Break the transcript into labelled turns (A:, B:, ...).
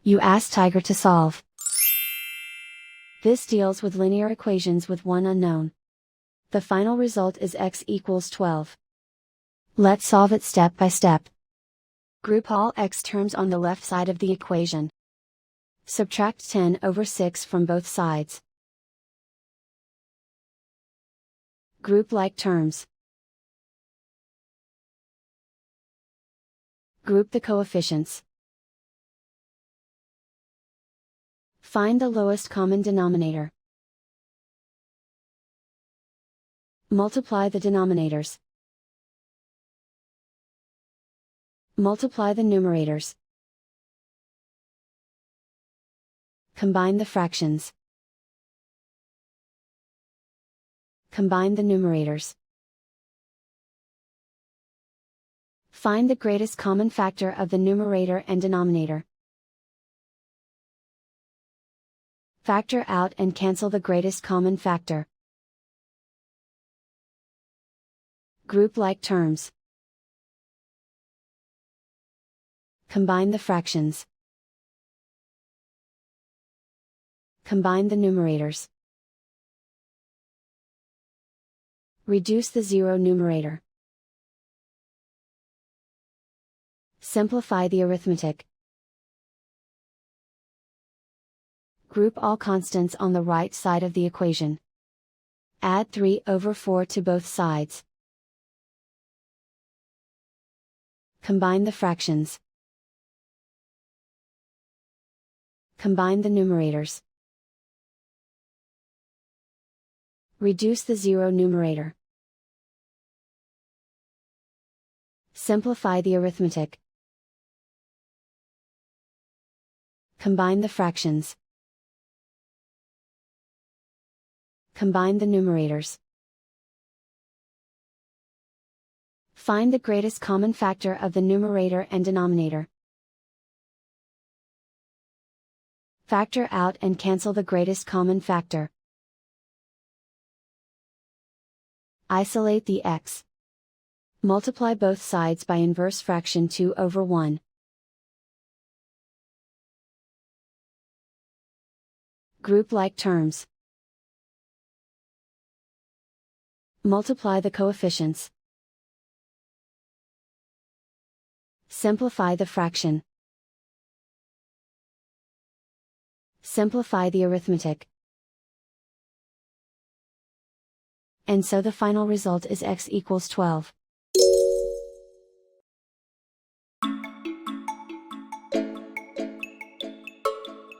A: You ask Tiger to solve. This deals with linear equations with one unknown. The final result is x equals 12. Let's solve it step by step. Group all x terms on the left side of the equation. Subtract 10 over 6 from both sides. Group like terms. Group the coefficients. Find the lowest common denominator. Multiply the denominators. Multiply the numerators. Combine the fractions. Combine the numerators. Find the greatest common factor of the numerator and denominator. Factor out and cancel the greatest common factor. Group like terms. Combine the fractions. Combine the numerators. Reduce the zero numerator. Simplify the arithmetic. Group all constants on the right side of the equation. Add 3 over 4 to both sides. Combine the fractions. Combine the numerators. Reduce the zero numerator. Simplify the arithmetic. Combine the fractions. Combine the numerators. Find the greatest common factor of the numerator and denominator. Factor out and cancel the greatest common factor. Isolate the x. Multiply both sides by inverse fraction 2 over 1. Group like terms. Multiply the coefficients. Simplify the fraction. Simplify the arithmetic. And so the final result is x equals 12.